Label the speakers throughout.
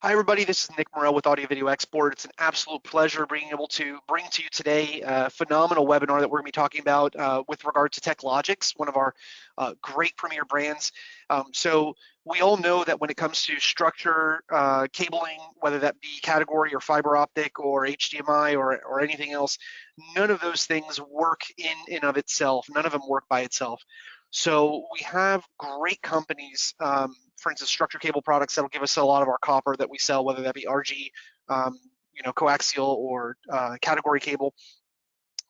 Speaker 1: Hi, everybody. This is Nick Morrell with Audio Video Export. It's an absolute pleasure being able to bring to you today a phenomenal webinar that we're going to be talking about with regard to Techlogix, one of our great premier brands. So we all know that when it comes to structure cabling, whether that be category or fiber optic or HDMI or anything else, none of those things work in and of itself. None of them work by itself. So we have great companies, for instance, structure cable products that'll give us a lot of our copper that we sell, whether that be RG, coaxial or category cable.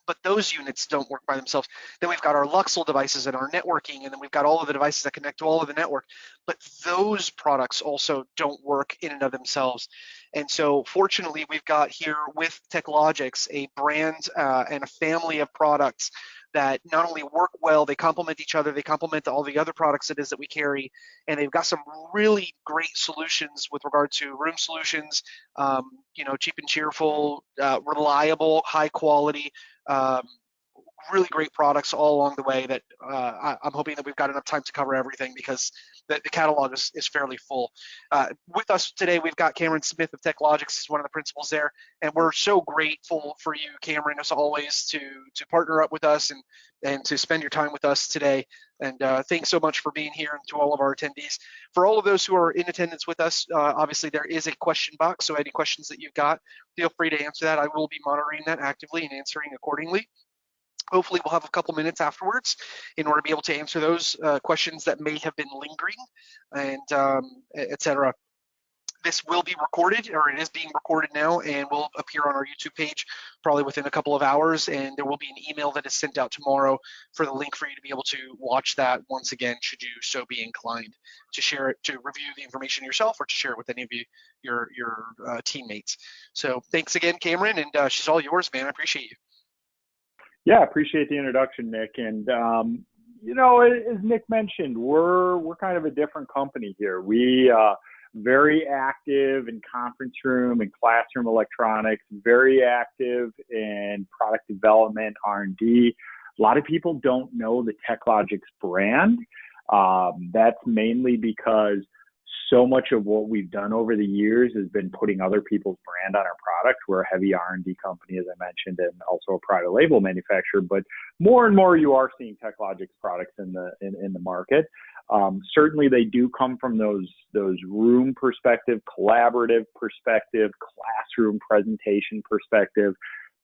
Speaker 1: But those units don't work by themselves. Then we've got our Luxel devices and our networking, and then we've got all of the devices that connect to all of the network. But those products also don't work in and of themselves. And so fortunately, we've got here with Techlogix a brand and a family of products that not only work well, they complement each other, they complement all the other products it is that we carry, and they've got some really great solutions with regard to room solutions, cheap and cheerful, reliable, high quality, um, really great products all along the way that I'm hoping that we've got enough time to cover everything because the catalog is fairly full. With us today, we've got Cameron Smith of Techlogix, is one of the principals there, and we're so grateful for you, Cameron, as always, to partner up with us and to spend your time with us today. And thanks so much for being here, and to all of our attendees. For all of those who are in attendance with us, obviously there is a question box, so any questions that you've got, feel free to answer that. I will be monitoring that actively and answering accordingly. Hopefully we'll have a couple minutes afterwards in order to be able to answer those questions that may have been lingering, and et cetera. This will be recorded, or it is being recorded now, and will appear on our YouTube page probably within a couple of hours, and there will be an email that is sent out tomorrow for the link for you to be able to watch that once again, should you so be inclined to share it, to review the information yourself, or to share it with any of your teammates. So thanks again, Cameron, and she's all yours, man. I appreciate you.
Speaker 2: Yeah, appreciate the introduction, Nick. And as Nick mentioned, we're kind of a different company here. We very active in conference room and classroom electronics, very active in product development, R&D. A lot of people don't know the Techlogix brand. That's mainly because so much of what we've done over the years has been putting other people's brand on our product. We're a heavy R&D company, as I mentioned, and also a private label manufacturer. But more and more, you are seeing Techlogix products in the market. Certainly, they do come from those room perspective, collaborative perspective, classroom presentation perspective.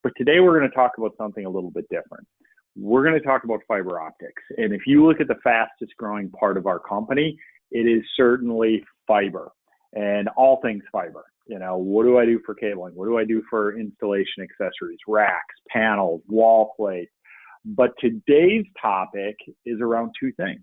Speaker 2: But today, we're going to talk about something a little bit different. We're going to talk about fiber optics. And if you look at the fastest growing part of our company, it is certainly fiber and all things fiber. What do I do for cabling? What do I do for installation accessories, racks, panels, wall plates? But today's topic is around two things.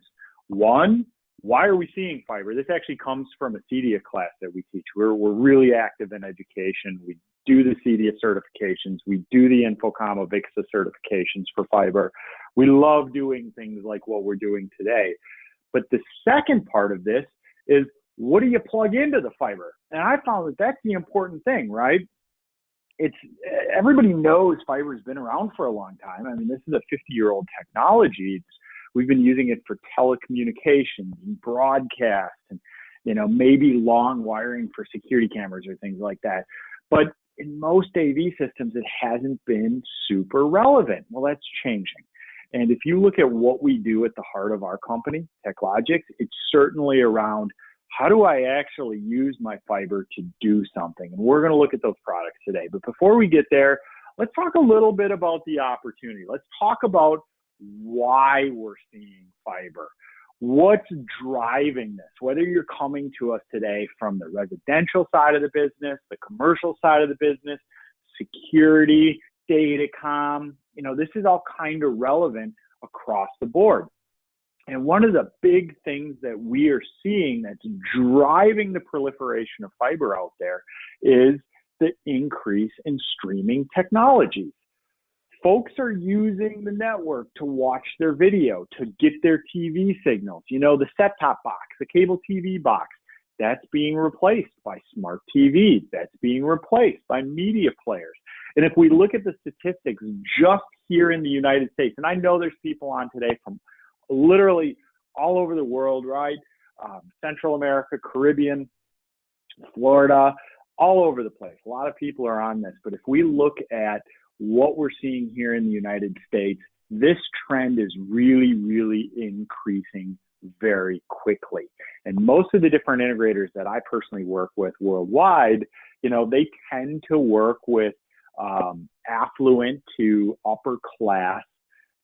Speaker 2: One, why are we seeing fiber? This actually comes from a CEDIA class that we teach. We're really active in education. We do the CEDIA certifications. We do the Infocom Avixa certifications for fiber. We love doing things like what we're doing today. But the second part of this is, what do you plug into the fiber? And I found that that's the important thing, right? Everybody knows fiber has been around for a long time. I mean, this is a 50-year-old technology. We've been using it for telecommunications and broadcast and, maybe long wiring for security cameras or things like that. But in most AV systems, it hasn't been super relevant. Well, that's changing. And if you look at what we do at the heart of our company, Techlogix, it's certainly around how do I actually use my fiber to do something? And we're going to look at those products today. But before we get there, let's talk a little bit about the opportunity. Let's talk about why we're seeing fiber. What's driving this? Whether you're coming to us today from the residential side of the business, the commercial side of the business, security, datacom, this is all kind of relevant across the board. And one of the big things that we are seeing that's driving the proliferation of fiber out there is the increase in streaming technologies. Folks are using the network to watch their video, to get their TV signals. The set-top box, the cable TV box, that's being replaced by smart TVs. That's being replaced by media players. And if we look at the statistics just here in the United States, and I know there's people on today from literally all over the world, right? Central America, Caribbean, Florida, all over the place. A lot of people are on this. But if we look at what we're seeing here in the United States, this trend is really, really increasing very quickly. And most of the different integrators that I personally work with worldwide, they tend to work with affluent to upper class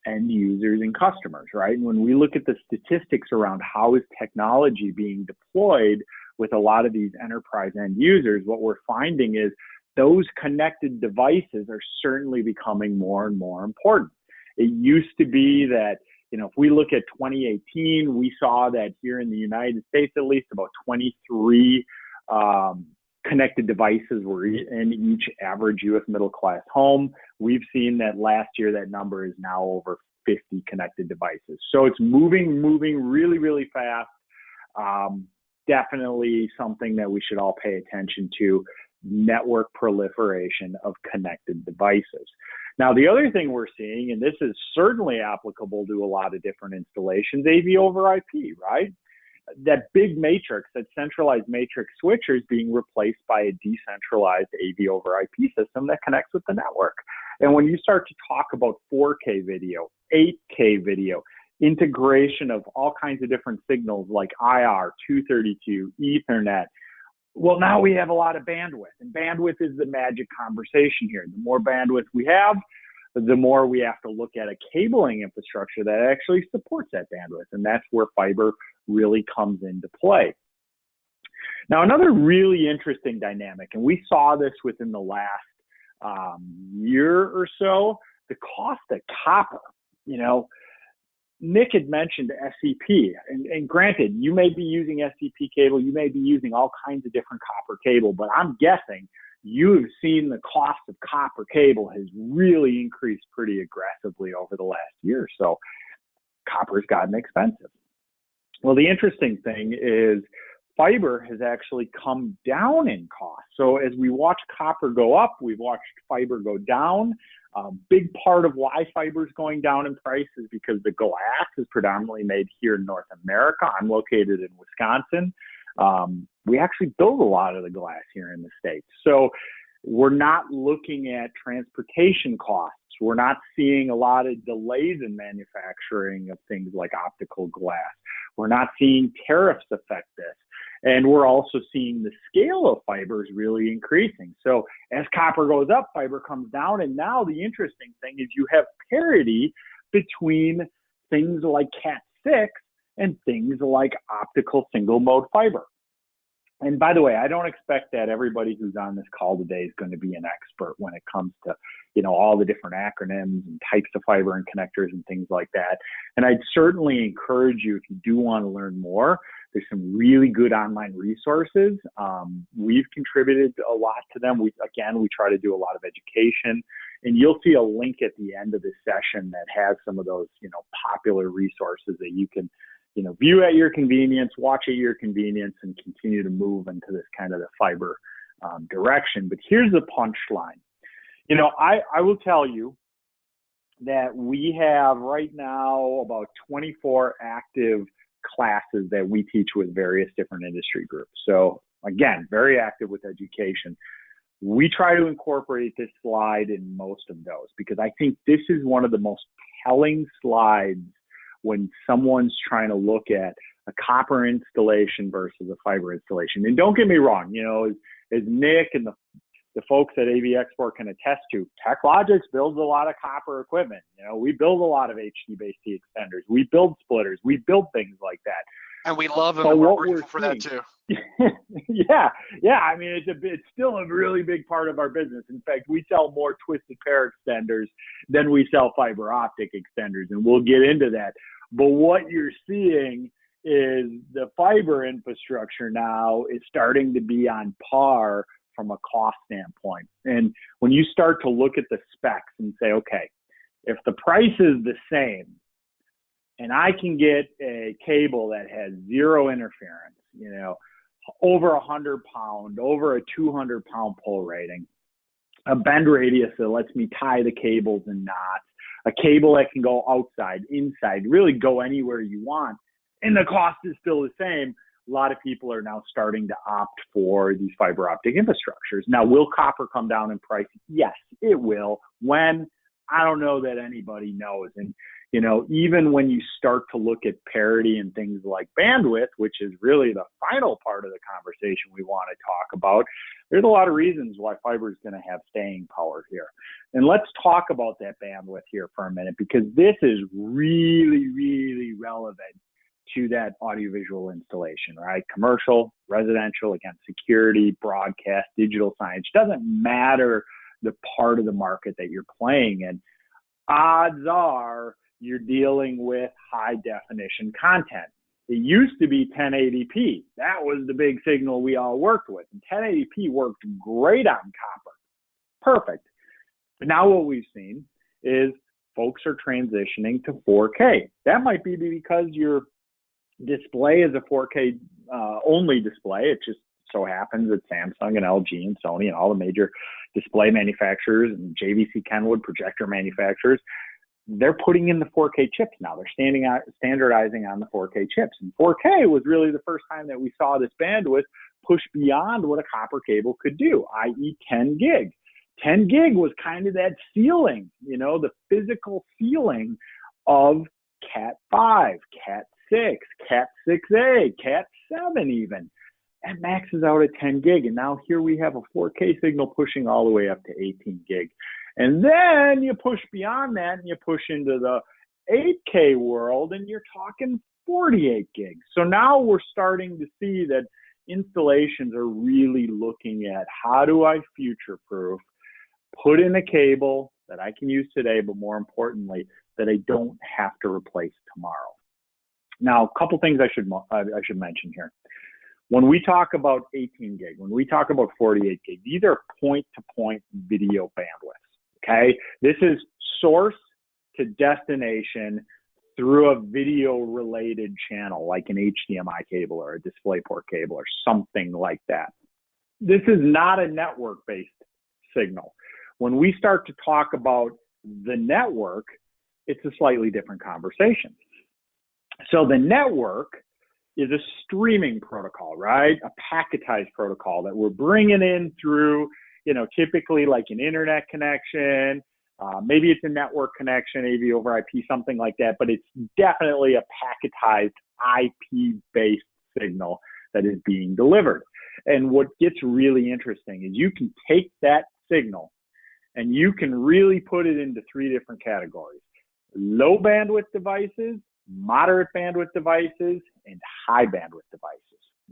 Speaker 2: end users and customers, right? And when we look at the statistics around how is technology being deployed with a lot of these enterprise end users, what we're finding is those connected devices are certainly becoming more and more important. It used to be that, if we look at 2018, we saw that here in the United States, at least about 23 connected devices were in each average U.S. middle class home. We've seen that last year, that number is now over 50 connected devices. So it's moving really, really fast. Definitely something that we should all pay attention to, network proliferation of connected devices. Now, the other thing we're seeing, and this is certainly applicable to a lot of different installations, AV over IP, right? That big matrix, that centralized matrix switcher is being replaced by a decentralized AV over IP system that connects with the network. And when you start to talk about 4K video, 8K video, integration of all kinds of different signals like IR, 232, Ethernet, well, now we have a lot of bandwidth, and bandwidth is the magic conversation here. The more bandwidth we have, the more we have to look at a cabling infrastructure that actually supports that bandwidth, and that's where fiber really comes into play. Now, another really interesting dynamic, and we saw this within the last year or so, the cost of copper. Nick had mentioned SCP, and granted, you may be using SCP cable, you may be using all kinds of different copper cable, but I'm guessing you have seen the cost of copper cable has really increased pretty aggressively over the last year or so. Copper's gotten expensive. Well, the interesting thing is fiber has actually come down in cost. So as we watch copper go up, we've watched fiber go down. Big part of why fiber is going down in price is because the glass is predominantly made here in North America. I'm located in Wisconsin. We actually build a lot of the glass here in the States. So we're not looking at transportation costs. We're not seeing a lot of delays in manufacturing of things like optical glass. We're not seeing tariffs affect this. And we're also seeing the scale of fibers really increasing. So as copper goes up, fiber comes down. And now the interesting thing is you have parity between things like Cat6 and things like optical single mode fiber. And by the way, I don't expect that everybody who's on this call today is going to be an expert when it comes to, all the different acronyms and types of fiber and connectors and things like that. And I'd certainly encourage you, if you do want to learn more, there's some really good online resources. We've contributed a lot to them. We try to do a lot of education, and you'll see a link at the end of this session that has some of those, popular resources that you can, view at your convenience, watch at your convenience, and continue to move into this kind of the fiber direction. But here's the punchline. I will tell you that we have right now about 24 active classes that we teach with various different industry groups. So again, very active with education. We try to incorporate this slide in most of those because I think this is one of the most telling slides when someone's trying to look at a copper installation versus a fiber installation. And don't get me wrong, as Nick and the folks at AV Export can attest to, Techlogix builds a lot of copper equipment. We build a lot of HDBaseT extenders. We build splitters. We build things like that.
Speaker 1: And we love them, and we're grateful for that too.
Speaker 2: Yeah. I mean, it's still a really big part of our business. In fact, we sell more twisted pair extenders than we sell fiber optic extenders, and we'll get into that. But what you're seeing is the fiber infrastructure now is starting to be on par from a cost standpoint. And when you start to look at the specs and say, okay, if the price is the same and I can get a cable that has zero interference, over 100 pound, over a 200 pound pull rating, a bend radius that lets me tie the cables in knots, a cable that can go outside, inside, really go anywhere you want, and the cost is still the same, a lot of people are now starting to opt for these fiber optic infrastructures. Now, will copper come down in price? Yes, it will. When? I don't know that anybody knows. And, you know, even when you start to look at parity and things like bandwidth, which is really the final part of the conversation we want to talk about, there's a lot of reasons why fiber is going to have staying power here. And let's talk about that bandwidth here for a minute, because this is really, really relevant to that audiovisual installation, right? Commercial, residential, again, security, broadcast, digital signage, doesn't matter the part of the market that you're playing in. Odds are you're dealing with high definition content. It used to be 1080p. That was the big signal we all worked with. And 1080p worked great on copper. Perfect. But now what we've seen is folks are transitioning to 4K. That might be because your display is a 4K only display. It just so happens that Samsung and LG and Sony and all the major display manufacturers and JVC Kenwood projector manufacturers, they're putting in the 4K chips now. They're standardizing on the 4K chips. And 4K was really the first time that we saw this bandwidth push beyond what a copper cable could do, i.e. 10 gig. 10 gig was kind of that ceiling, you know, the physical ceiling of Cat 5, Cat 6, Cat 6A, Cat 7 even. That maxes out at 10 gig. And now here we have a 4K signal pushing all the way up to 18 gig. And then you push beyond that and you push into the 8K world and you're talking 48 gigs. So now we're starting to see that installations are really looking at how do I future-proof, put in a cable that I can use today, but more importantly, that I don't have to replace tomorrow. Now, a couple things I should mention here. When we talk about 18 gig, when we talk about 48 gig, these are point-to-point video bandwidths, okay? This is source to destination through a video-related channel, like an HDMI cable or a DisplayPort cable or something like that. This is not a network-based signal. When we start to talk about the network, it's a slightly different conversation. So the network is a streaming protocol, right? A packetized protocol that we're bringing in through, you know, typically like an internet connection, maybe it's a network connection, AV over IP, something like that, but it's definitely a packetized IP-based signal that is being delivered. And what gets really interesting is you can take that signal and you can really put it into three different categories: low bandwidth devices, moderate bandwidth devices, and high bandwidth devices.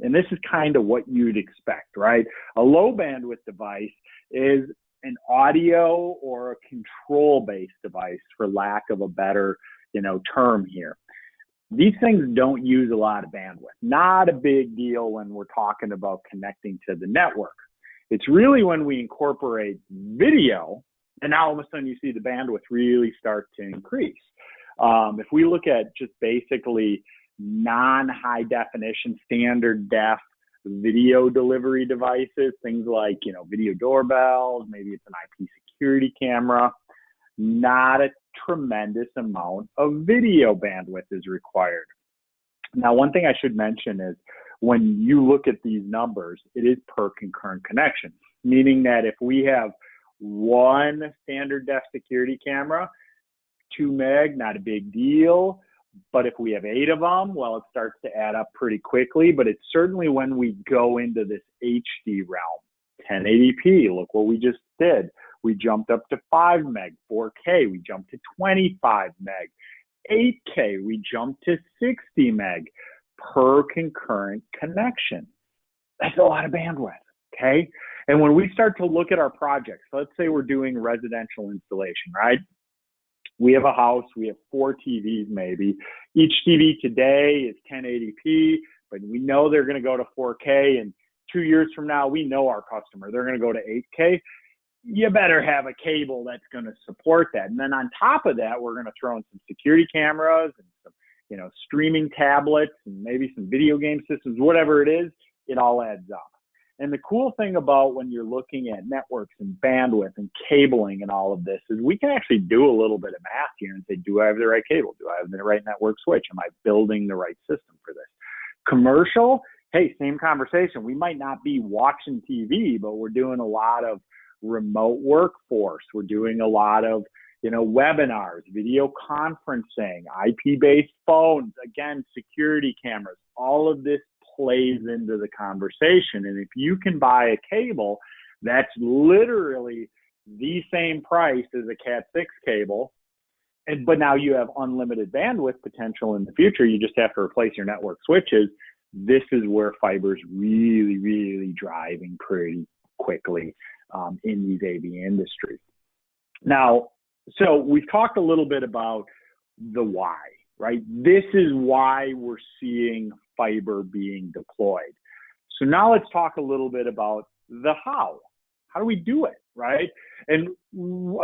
Speaker 2: And this is kind of what you'd expect, right? A low bandwidth device is an audio or a control-based device, for lack of a better, term here. These things don't use a lot of bandwidth. Not a big deal when we're talking about connecting to the network. It's really when we incorporate video, and now all of a sudden you see the bandwidth really start to increase. If we look at just basically non-high definition, standard def video delivery devices, things like, video doorbells, maybe it's an IP security camera, not a tremendous amount of video bandwidth is required. Now, one thing I should mention is when you look at these numbers, it is per concurrent connection, meaning that if we have one standard def security camera, 2 meg, not a big deal. But if we have 8 of them, well, it starts to add up pretty quickly. But it's certainly when we go into this HD realm, 1080p, look what we just did. We jumped up to 5 meg, 4K, we jumped to 25 meg, 8K, we jumped to 60 meg per concurrent connection. That's a lot of bandwidth, okay? And when we start to look at our projects, let's say we're doing residential installation, right? We have a house, we have 4 TVs maybe. Each TV today is 1080p, but we know they're going to go to 4K, and 2 years from now, we know our customer, they're going to go to 8K. You better have a cable that's going to support that. And then on top of that, we're going to throw in some security cameras and some, streaming tablets and maybe some video game systems, whatever it is, it all adds up. And the cool thing about when you're looking at networks and bandwidth and cabling and all of this is we can actually do a little bit of math here and say, do I have the right cable? Do I have the right network switch? Am I building the right system for this? Commercial, hey, same conversation. We might not be watching TV, but we're doing a lot of remote workforce. We're doing a lot of, webinars, video conferencing, IP-based phones, again, security cameras. All of this plays into the conversation. And if you can buy a cable that's literally the same price as a Cat6 cable, but now you have unlimited bandwidth potential in the future, you just have to replace your network switches. This is where fiber is really, really driving pretty quickly in these AV industries. Now, so we've talked a little bit about the why, right? This is why we're seeing fiber being deployed. So now let's talk a little bit about the how. How do we do it, right? And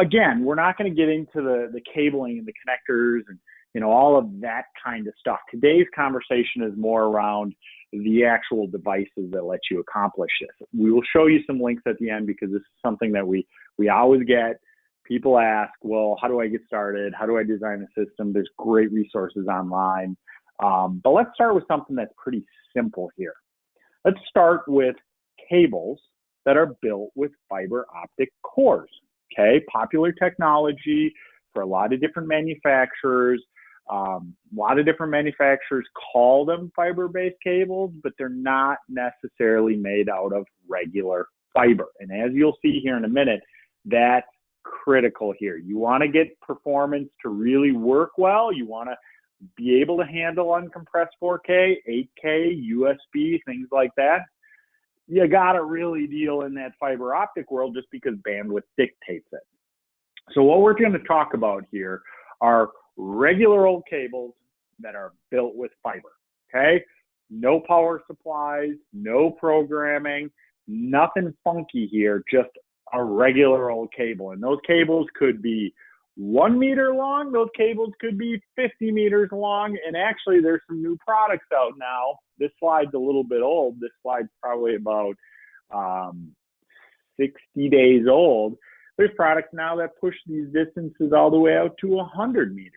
Speaker 2: again, we're not going to get into the cabling and the connectors and all of that kind of stuff. Today's conversation is more around the actual devices that let you accomplish this. We will show you some links at the end because this is something that we always get. People ask, well, how do I get started? How do I design a system? There's great resources online. But let's start with something that's pretty simple here. Let's start with cables that are built with fiber optic cores. Okay, popular technology for a lot of different manufacturers. A lot of different manufacturers call them fiber-based cables, but they're not necessarily made out of regular fiber. And as you'll see here in a minute, that's critical here. You want to get performance to really work well. You want to be able to handle uncompressed 4K, 8K, USB, things like that. You got to really deal in that fiber optic world just because bandwidth dictates it. So what we're going to talk about here are regular old cables that are built with fiber, okay? No power supplies, no programming, nothing funky here, just a regular old cable. And those cables could be 1 meter long, those cables could be 50 meters long, and actually there's some new products out now. This slide's a little bit old. This slide's probably about 60 days old. There's products now that push these distances all the way out to 100 meters,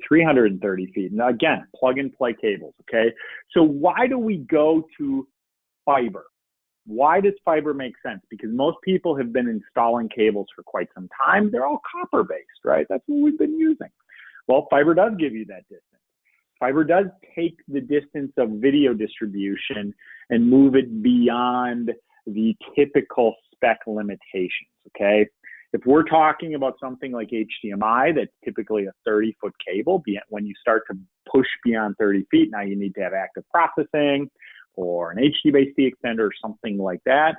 Speaker 2: 330 feet. Now, again, plug and play cables, okay? So why do we go to fiber? Why does fiber make sense? Because most people have been installing cables for quite some time. They're all copper-based, right? That's what we've been using. Well, fiber does give you that distance. Fiber does take the distance of video distribution and move it beyond the typical spec limitations, okay? If we're talking about something like HDMI, that's typically a 30-foot cable. When you start to push beyond 30 feet, now you need to have active processing or an HD-based extender or something like that.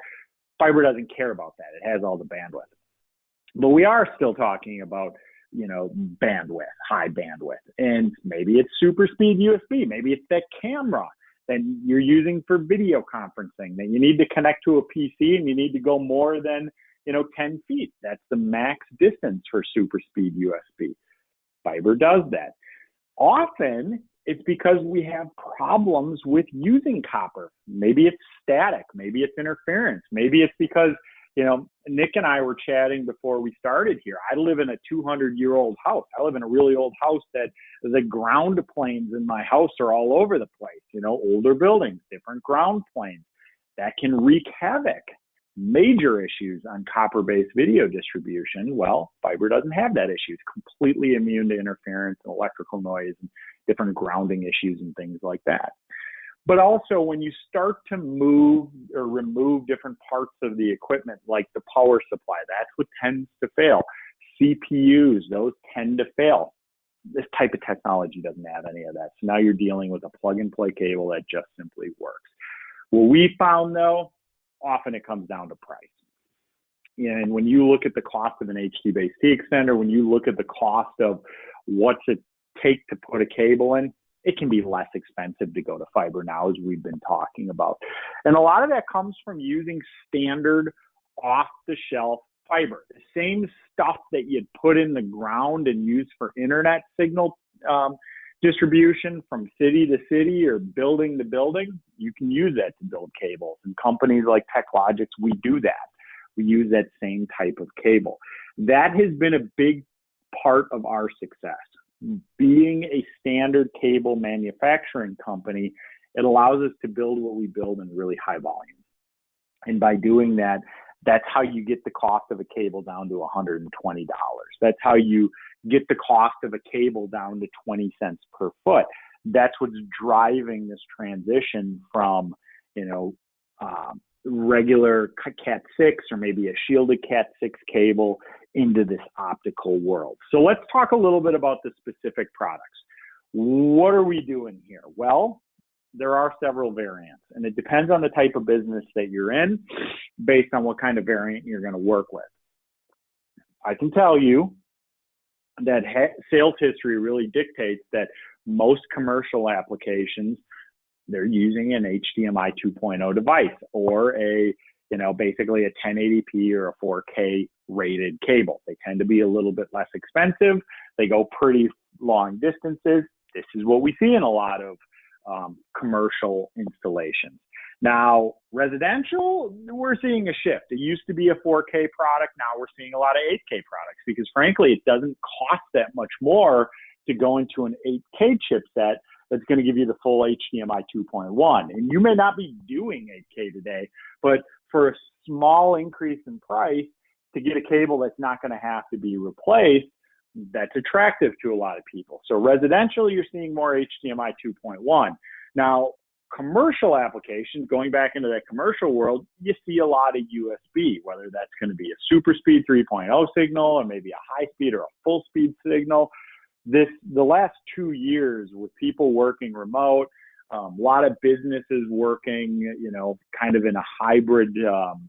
Speaker 2: Fiber doesn't care about that. It has all the bandwidth. But we are still talking about, bandwidth, high bandwidth. And maybe it's SuperSpeed USB. Maybe it's that camera that you're using for video conferencing that you need to connect to a PC and you need to go more than 10 feet. That's the max distance for SuperSpeed USB. Fiber does that. Often, it's because we have problems with using copper. Maybe it's static. Maybe it's interference. Maybe it's because, Nick and I were chatting before we started here. I live in a 200-year-old house. I live in a really old house that the ground planes in my house are all over the place. Older buildings, different ground planes. That can wreak havoc. Major issues on copper-based video distribution. Well, fiber doesn't have that issue. It's completely immune to interference and electrical noise and different grounding issues and things like that. But also when you start to move or remove different parts of the equipment, like the power supply, that's what tends to fail. CPUs, those tend to fail. This type of technology doesn't have any of that. So now you're dealing with a plug and play cable that just simply works. What we found though, often it comes down to price. And when you look at the cost of an HD-based extender, when you look at the cost of what's it take to put a cable in, it can be less expensive to go to fiber now, as we've been talking about. And a lot of that comes from using standard off-the-shelf fiber, the same stuff that you'd put in the ground and use for internet signal distribution from city to city or building to building. You can use that to build cables. And companies like Techlogix, we do that. We use that same type of cable. That has been a big part of our success. Being a standard cable manufacturing company it allows us to build what we build in really high volume. And by doing that, that's how you get the cost of a cable down to $120. That's how you get the cost of a cable down to 20 cents per foot. That's what's driving this transition from, regular Cat 6 or maybe a shielded Cat 6 cable into this optical world. So let's talk a little bit about the specific products. What are we doing here? Well, there are several variants, and it depends on the type of business that you're in based on what kind of variant you're going to work with. I can tell you that sales history really dictates that most commercial applications, they're using an HDMI 2.0 device or basically a 1080p or a 4K rated cable. They tend to be a little bit less expensive. They go pretty long distances. This is what we see in a lot of commercial installations. Now, residential, we're seeing a shift. It used to be a 4K product. Now we're seeing a lot of 8K products because, frankly, it doesn't cost that much more to go into an 8K chipset that's going to give you the full HDMI 2.1. And you may not be doing 8K today, but for a small increase in price to get a cable that's not going to have to be replaced, that's attractive to a lot of people. So residential, you're seeing more HDMI 2.1. Now, commercial applications, going back into that commercial world, you see a lot of USB, whether that's going to be a SuperSpeed 3.0 signal or maybe a high speed or a full speed signal. The last 2 years with people working remote, a lot of businesses working, kind of in a hybrid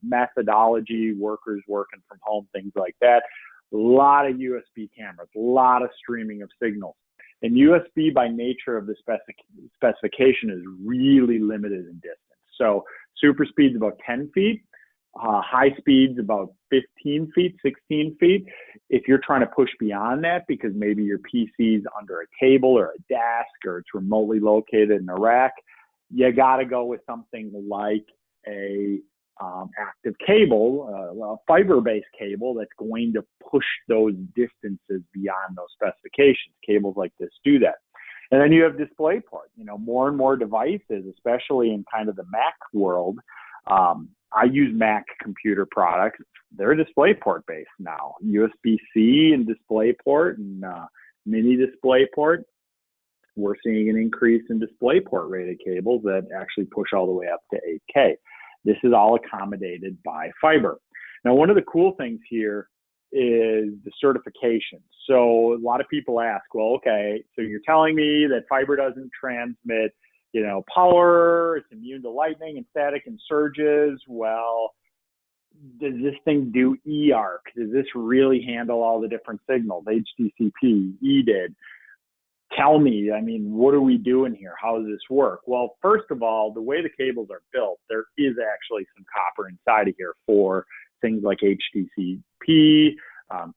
Speaker 2: methodology, workers working from home, things like that. A lot of USB cameras, a lot of streaming of signals. And USB, by nature of the specification, is really limited in distance. So super speed's about 10 feet, high speed's about 15 feet, 16 feet. If you're trying to push beyond that because maybe your PC's under a table or a desk or it's remotely located in a rack, you got to go with something like a active cable, a fiber-based cable that's going to push those distances beyond those specifications. Cables like this do that. And then you have DisplayPort. More and more devices, especially in kind of the Mac world. I use Mac computer products. They're DisplayPort based now. USB-C and DisplayPort and mini DisplayPort. We're seeing an increase in DisplayPort rated cables that actually push all the way up to 8K. This is all accommodated by fiber. Now, one of the cool things here is the certification. So a lot of people ask, well, okay, so you're telling me that fiber doesn't transmit, power, it's immune to lightning and static and surges. Well, does this thing do eARC? Does this really handle all the different signals? HDCP, EDID. Tell me, what are we doing here? How does this work? Well, first of all, the way the cables are built, there is actually some copper inside of here for things like HDCP,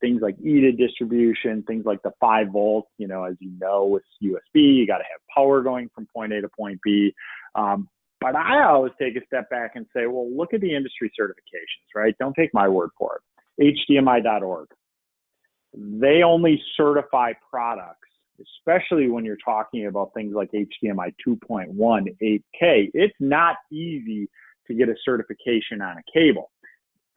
Speaker 2: things like EDID distribution, things like the 5 volts. As you know, with USB, you got to have power going from point A to point B. But I always take a step back and say, well, look at the industry certifications, right? Don't take my word for it. HDMI.org. They only certify products, especially when you're talking about things like HDMI 2.1, 8K. It's not easy to get a certification on a cable.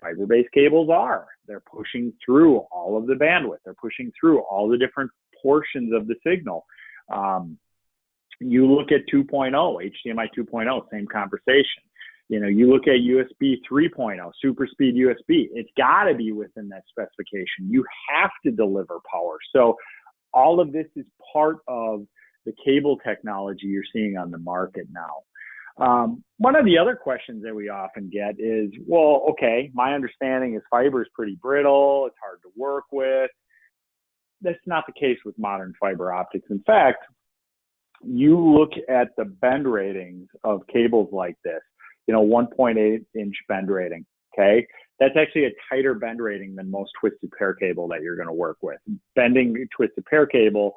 Speaker 2: Fiber-based cables are. They're pushing through all of the bandwidth. They're pushing through all the different portions of the signal. You look at 2.0, HDMI 2.0, same conversation. You look at USB 3.0, SuperSpeed USB. It's got to be within that specification. You have to deliver power. So all of this is part of the cable technology you're seeing on the market now. One of the other questions that we often get is, well, okay, my understanding is fiber is pretty brittle. It's hard to work with. That's not the case with modern fiber optics. In fact, you look at the bend ratings of cables like this, 1.8 inch bend rating, okay? That's actually a tighter bend rating than most twisted pair cable that you're going to work with. Bending twisted pair cable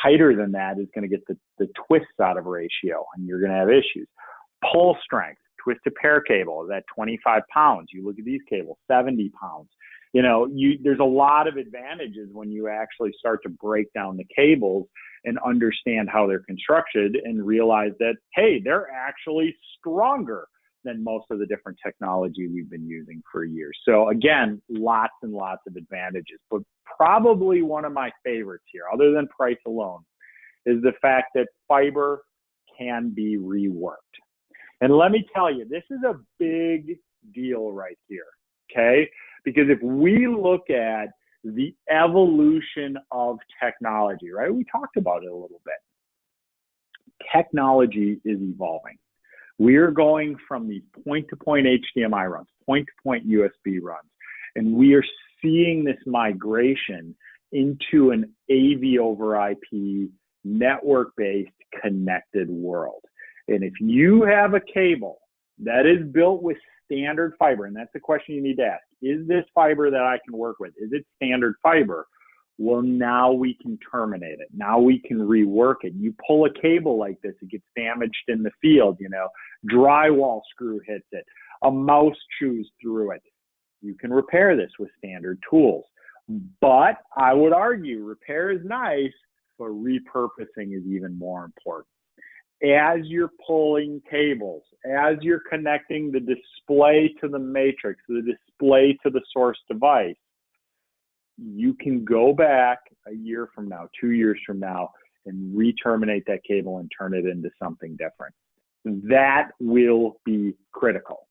Speaker 2: tighter than that is going to get the twists out of ratio, and you're going to have issues. Pull strength, twisted pair cable is at 25 pounds. You look at these cables, 70 pounds. There's a lot of advantages when you actually start to break down the cables and understand how they're constructed and realize that, hey, they're actually stronger than most of the different technology we've been using for years. So again, lots and lots of advantages, but probably one of my favorites here, other than price alone, is the fact that fiber can be reworked. And let me tell you, this is a big deal right here, okay? Because if we look at the evolution of technology, right? We talked about it a little bit. Technology is evolving. We are going from these point-to-point HDMI runs, point-to-point USB runs, and we are seeing this migration into an AV over IP, network-based, connected world. And if you have a cable that is built with standard fiber, and that's the question you need to ask, is this fiber that I can work with? Is it standard fiber? Well, now we can terminate it. Now we can rework it. You pull a cable like this, it gets damaged in the field, drywall screw hits it, a mouse chews through it. You can repair this with standard tools. But I would argue repair is nice, but repurposing is even more important. As you're pulling cables, as you're connecting the display to the matrix, the display to the source device, you can go back a year from now, 2 years from now, and re-terminate that cable and turn it into something different. That will be critical.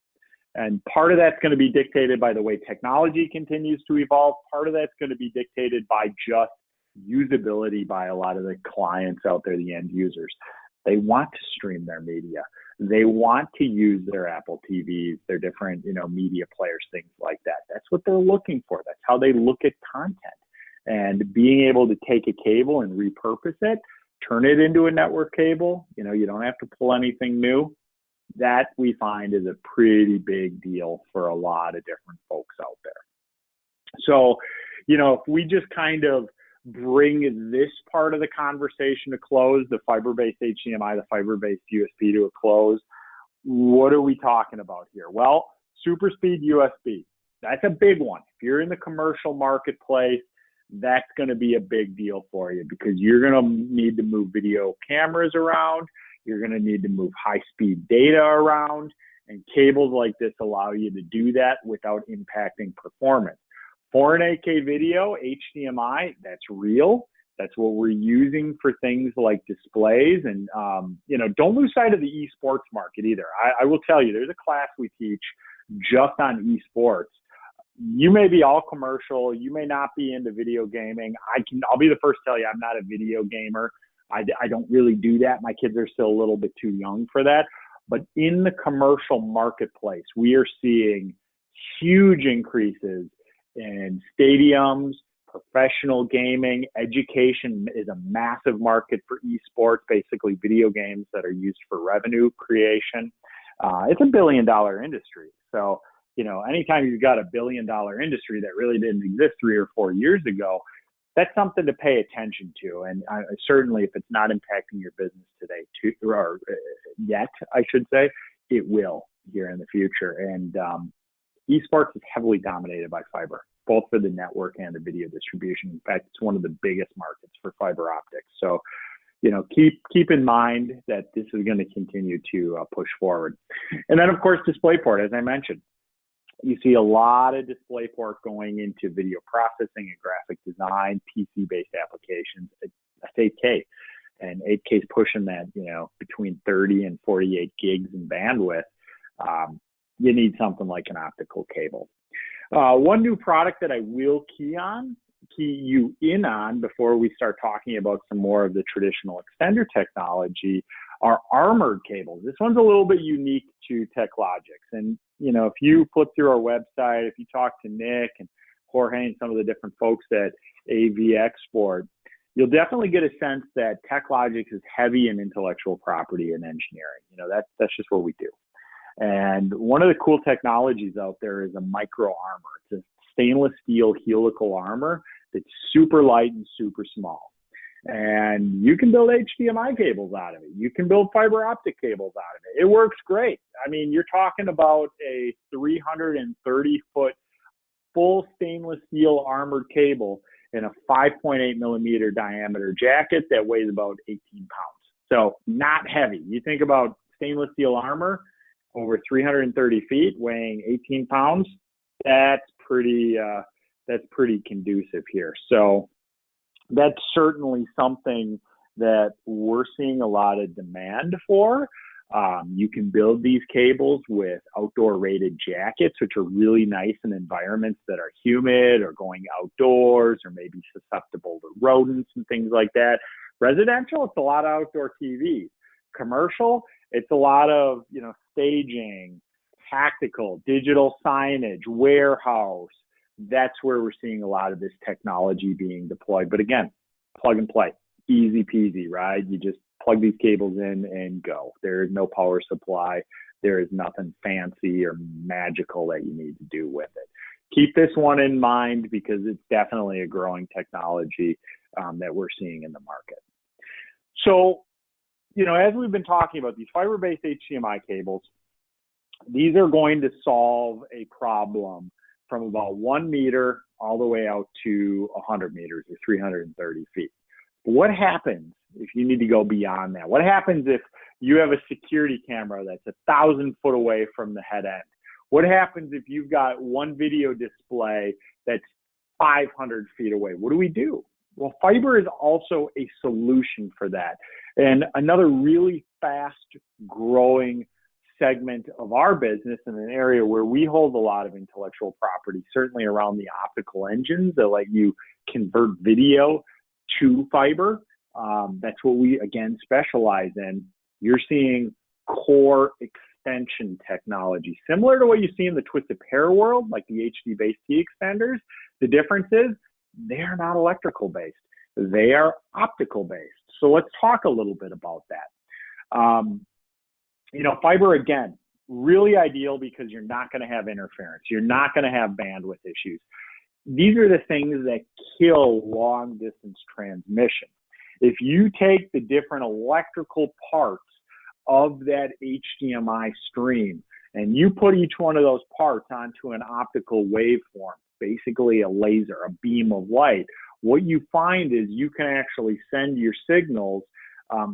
Speaker 2: And part of that's going to be dictated by the way technology continues to evolve. Part of that's going to be dictated by just usability by a lot of the clients out there, the end users. They want to stream their media. They want to use their Apple TVs, their different, media players, things like that. That's what they're looking for. That's how they look at content. And being able to take a cable and repurpose it, turn it into a network cable, you don't have to pull anything new. That we find is a pretty big deal for a lot of different folks out there. So, if we just kind of bring this part of the conversation to close, the fiber-based HDMI, the fiber-based USB to a close, what are we talking about here? Well, SuperSpeed USB, that's a big one. If you're in the commercial marketplace, that's going to be a big deal for you because you're going to need to move video cameras around. You're going to need to move high-speed data around, and cables like this allow you to do that without impacting performance. For an 8K video, HDMI, that's real. That's what we're using for things like displays. And, don't lose sight of the esports market either. I will tell you, there's a class we teach just on esports. You may be all commercial. You may not be into video gaming. I'll be the first to tell you I'm not a video gamer. I don't really do that. My kids are still a little bit too young for that. But in the commercial marketplace, we are seeing huge increases in stadiums, professional gaming. Education is a massive market for esports, basically video games that are used for revenue creation. It's a $1 billion industry. So, anytime you've got a $1 billion industry that really didn't exist 3 or 4 years ago, that's something to pay attention to. And certainly if it's not impacting your business today, or yet, I should say, it will here in the future. And esports is heavily dominated by fiber, both for the network and the video distribution. In fact, it's one of the biggest markets for fiber optics. So, keep in mind that this is going to continue to push forward. And then, of course, DisplayPort, as I mentioned. You see a lot of DisplayPort going into video processing and graphic design, PC-based applications. That's 8K, and 8K is pushing that, between 30 and 48 gigs in bandwidth. You need something like an optical cable. One new product that I will key you in on before we start talking about some more of the traditional extender technology are armored cables. This one's a little bit unique to Techlogix. And, if you flip through our website, if you talk to Nick and Jorge and some of the different folks at AV Export, you'll definitely get a sense that Techlogix is heavy in intellectual property and engineering. That's just what we do. And one of the cool technologies out there is a micro armor. It's a stainless steel helical armor that's super light and super small. And you can build HDMI cables out of it. You can build fiber optic cables out of it. It works great. I mean, you're talking about a 330-foot full stainless steel armored cable in a 5.8 millimeter diameter jacket that weighs about 18 pounds. So not heavy. You think about stainless steel armor over 330 feet weighing 18 pounds. That's pretty conducive here. So that's certainly something that we're seeing a lot of demand for. You can build these cables with outdoor rated jackets, which are really nice in environments that are humid or going outdoors or maybe susceptible to rodents and things like that. Residential, it's a lot of outdoor TVs. Commercial, it's a lot of, staging, tactical, digital signage, warehouse. That's where we're seeing a lot of this technology being deployed. But again, plug and play, easy peasy, right? You just plug these cables in and go. There is no power supply. There is nothing fancy or magical that you need to do with it. Keep this one in mind because it's definitely a growing technology that we're seeing in the market. So, as we've been talking about these fiber-based HDMI cables, these are going to solve a problem from about 1 meter all the way out to 100 meters or 330 feet. But what happens if you need to go beyond that? What happens if you have a security camera that's 1,000 foot away from the head end? What happens if you've got one video display that's 500 feet away? What do we do? Well, fiber is also a solution for that. And another really fast growing segment of our business in an area where we hold a lot of intellectual property, certainly around the optical engines that let you convert video to fiber. That's what we, again, specialize in. You're seeing core extension technology, similar to what you see in the twisted pair world, like the HD-based T extenders. The difference is they're not electrical based. They are optical based. So let's talk a little bit about that. Fiber, again, really ideal because you're not going to have interference. You're not going to have bandwidth issues. These are the things that kill long distance transmission. If you take the different electrical parts of that HDMI stream and you put each one of those parts onto an optical waveform, basically a laser, a beam of light, what you find is you can actually send your signals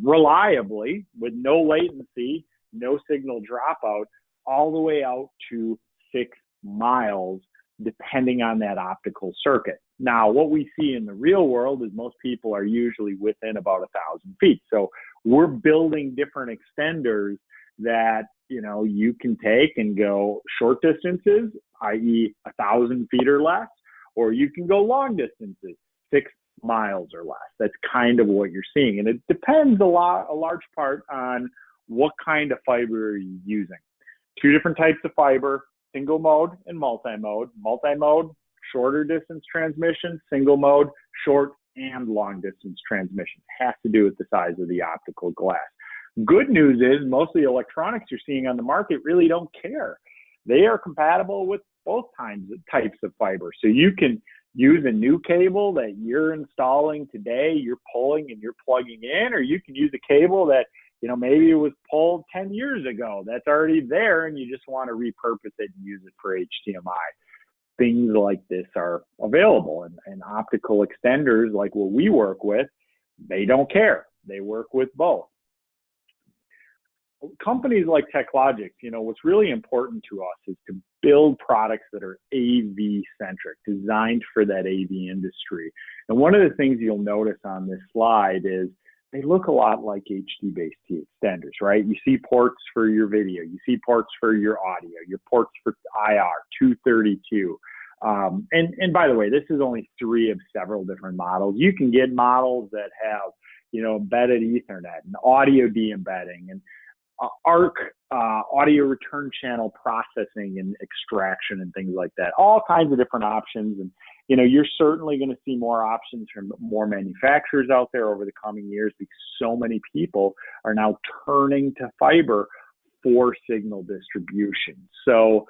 Speaker 2: reliably with no latency, no signal dropout, all the way out to 6 miles, depending on that optical circuit. Now, what we see in the real world is most people are usually within about 1,000 feet. So we're building different extenders that, you can take and go short distances, i.e. 1,000 feet or less, or you can go long distances, 6 miles or less. That's kind of what you're seeing. And it depends a large part on what kind of fiber you're using. 2 different types of fiber, single mode and multi-mode. Multi-mode, shorter distance transmission. Single mode, short and long distance transmission. It has to do with the size of the optical glass. Good news is most of the electronics you're seeing on the market really don't care. They are compatible with both types of fiber. So you can use a new cable that you're installing today, you're pulling and you're plugging in, or you can use a cable that maybe it was pulled 10 years ago. That's already there, and you just want to repurpose it and use it for HDMI. Things like this are available, and optical extenders like what we work with, they don't care. They work with both. Companies like Techlogix, what's really important to us is to build products that are AV-centric, designed for that AV industry. And one of the things you'll notice on this slide is they look a lot like HD-based T extenders, right? You see ports for your video, you see ports for your audio, your ports for IR, 232. And by the way, this is only 3 of several different models. You can get models that have, embedded Ethernet and audio de-embedding and ARC, audio return channel processing and extraction and things like that. All kinds of different options. And, you're certainly going to see more options from more manufacturers out there over the coming years because so many people are now turning to fiber for signal distribution. So,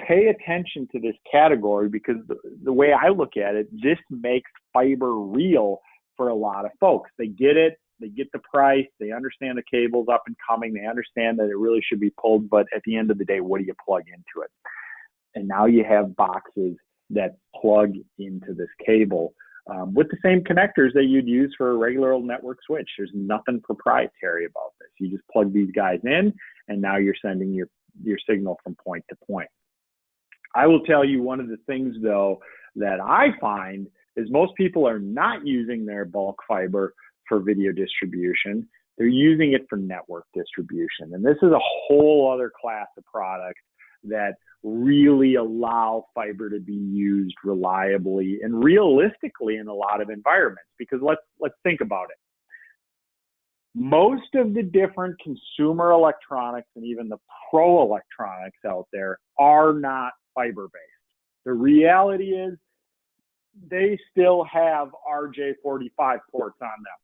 Speaker 2: pay attention to this category because the way I look at it, this makes fiber real for a lot of folks. They get it. They get the price. They understand the cable's up and coming. They understand that it really should be pulled. But at the end of the day, what do you plug into it? And now you have boxes that plug into this cable with the same connectors that you'd use for a regular old network switch. There's nothing proprietary about this. You just plug these guys in, and now you're sending your signal from point to point. I will tell you one of the things, though, that I find is most people are not using their bulk fiber for video distribution. They're using it for network distribution. And this is a whole other class of products that really allow fiber to be used reliably and realistically in a lot of environments. Because let's think about it. Most of the different consumer electronics and even the pro electronics out there are not fiber-based. The reality is they still have RJ45 ports on them.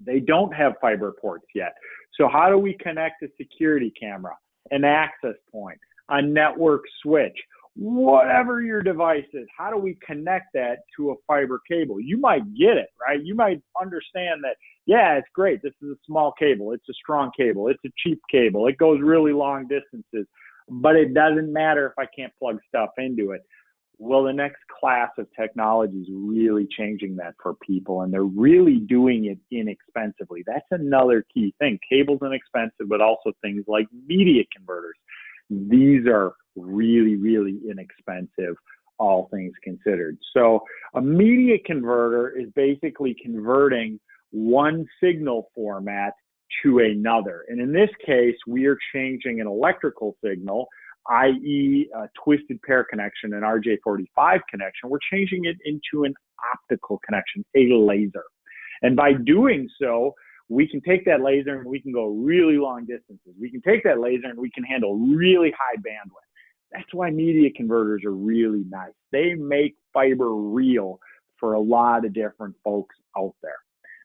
Speaker 2: They don't have fiber ports yet. So how do we connect a security camera, an access point, a network switch, whatever your device is? How do we connect that to a fiber cable? You might get it, right? You might understand that, yeah, it's great. This is a small cable. It's a strong cable. It's a cheap cable. It goes really long distances, but it doesn't matter if I can't plug stuff into it. Well, the next class of technology is really changing that for people, and they're really doing it inexpensively. That's another key thing. Cable's inexpensive, but also things like media converters. These are really, really inexpensive, all things considered. So a media converter is basically converting one signal format to another. And in this case, we are changing an electrical signal, i.e. a twisted pair connection, an RJ45 connection. We're changing it into an optical connection, a laser. And by doing so, we can take that laser and we can go really long distances. We can take that laser and we can handle really high bandwidth. That's why media converters are really nice. They make fiber real for a lot of different folks out there.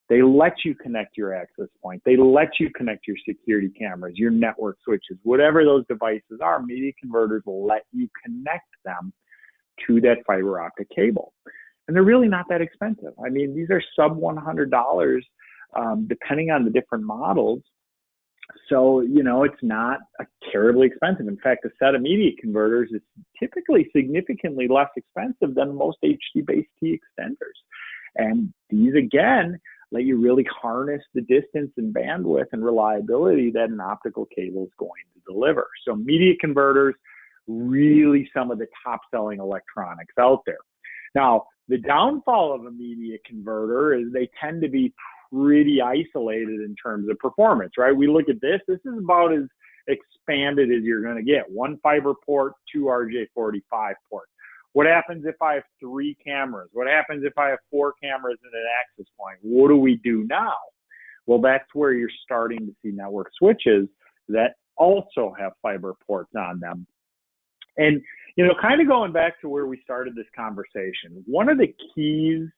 Speaker 2: They let you connect your access point. They let you connect your security cameras, your network switches, whatever those devices are. Media converters will let you connect them to that fiber optic cable. And they're really not that expensive. I mean, these are sub $100, depending on the different models. So, it's not terribly expensive. In fact, a set of media converters is typically significantly less expensive than most HD-based T extenders. And these, again, let you really harness the distance and bandwidth and reliability that an optical cable is going to deliver. So media converters, really some of the top selling electronics out there. Now, the downfall of a media converter is they tend to be pretty isolated in terms of performance, right? We look at this is about as expanded as you're going to get. One fiber port, two RJ45 ports. What happens if I have 3 cameras? What happens if I have 4 cameras and an access point? What do we do now? Well, that's where you're starting to see network switches that also have fiber ports on them. And, kind of going back to where we started this conversation, one of the keys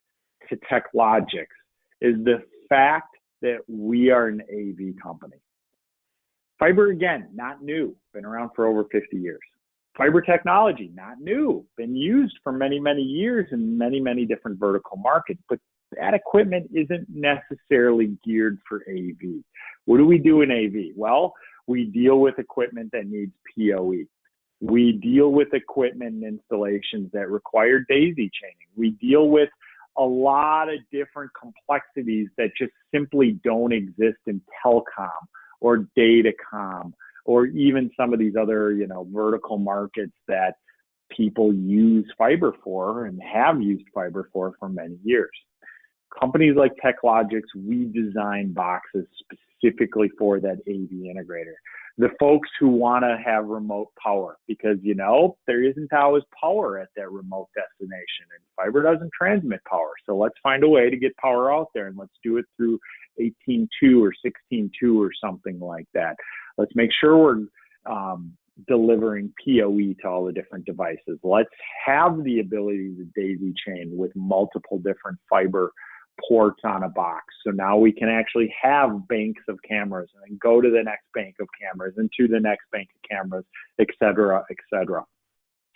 Speaker 2: to Techlogix is the fact that we are an AV company. Fiber, again, not new, been around for over 50 years. Fiber technology, not new, been used for many, many years in many, many different vertical markets, but that equipment isn't necessarily geared for AV. What do we do in AV? Well, we deal with equipment that needs PoE. We deal with equipment and installations that require daisy chaining. We deal with a lot of different complexities that just simply don't exist in telecom or datacom, or even some of these other, vertical markets that people use fiber for and have used fiber for many years. Companies like Techlogix, we design boxes specifically for that AV integrator. The folks who want to have remote power, because, there isn't always power at that remote destination, and fiber doesn't transmit power. So let's find a way to get power out there, and let's do it through 18.2 or 16.2 or something like that. Let's make sure we're delivering PoE to all the different devices. Let's have the ability to daisy chain with multiple different fiber ports on a box. So now we can actually have banks of cameras and then go to the next bank of cameras and to the next bank of cameras, et cetera, et cetera.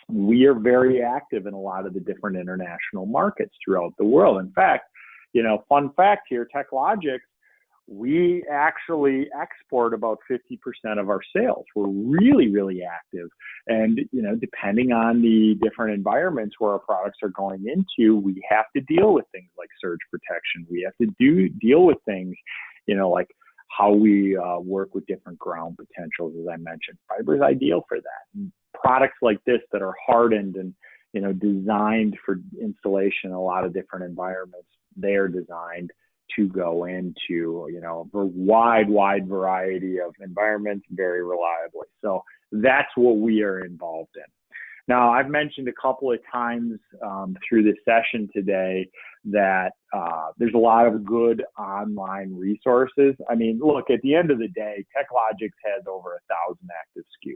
Speaker 2: We are very active in a lot of the different international markets throughout the world. In fact, fun fact here, Techlogix, we actually export about 50% of our sales. We're really, really active. And, depending on the different environments where our products are going into, we have to deal with things like surge protection. We have to deal with things, like how we work with different ground potentials, as I mentioned. Fiber is ideal for that. And products like this that are hardened and, designed for installation in a lot of different environments, they're designed to go into, a wide variety of environments very reliably. So that's what we are involved in. Now, I've mentioned a couple of times through this session today that there's a lot of good online resources. I mean, look, at the end of the day, Techlogix has over 1,000 active SKUs.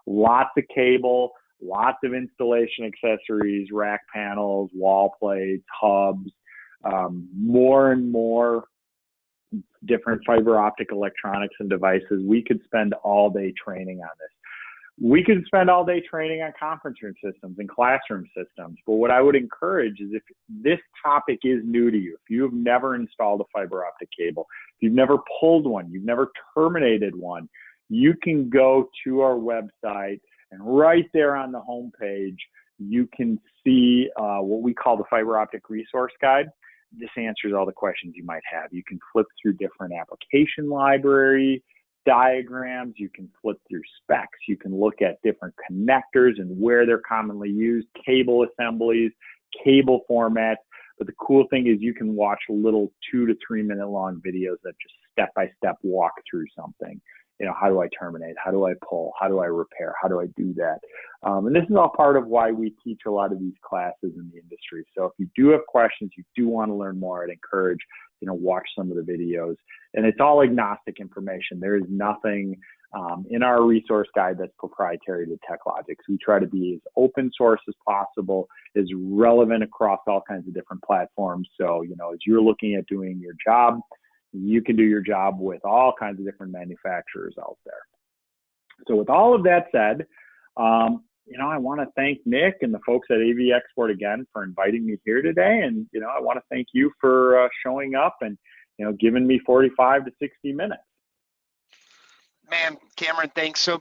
Speaker 2: Lots of cable, lots of installation accessories, rack panels, wall plates, hubs, more and more different fiber optic electronics and devices. We could spend all day training on this. We could spend all day training on conference room systems and classroom systems. But what I would encourage is, if this topic is new to you, if you have never installed a fiber optic cable, if you've never pulled one, you've never terminated one, you can go to our website, and right there on the homepage, you can see what we call the Fiber Optic Resource Guide. This answers all the questions you might have. You can flip through different application library diagrams. You can flip through specs. You can look at different connectors and where they're commonly used, cable assemblies, cable formats. But the cool thing is you can watch little 2 to 3 minute long videos that just step-by-step walk through something. How do I terminate? How do I pull? How do I repair? How do I do that? And this is all part of why we teach a lot of these classes in the industry. So if you do have questions, you do want to learn more, I'd encourage, watch some of the videos. And it's all agnostic information. There is nothing in our resource guide that's proprietary to Techlogix. We try to be as open source as possible, as relevant across all kinds of different platforms. So, as you're looking at doing your job, you can do your job with all kinds of different manufacturers out there. So with all of that said, I want to thank Nick and the folks at AV Export again for inviting me here today. And, I want to thank you for showing up and, giving me 45 to 60 minutes.
Speaker 1: Man, Cameron, thanks so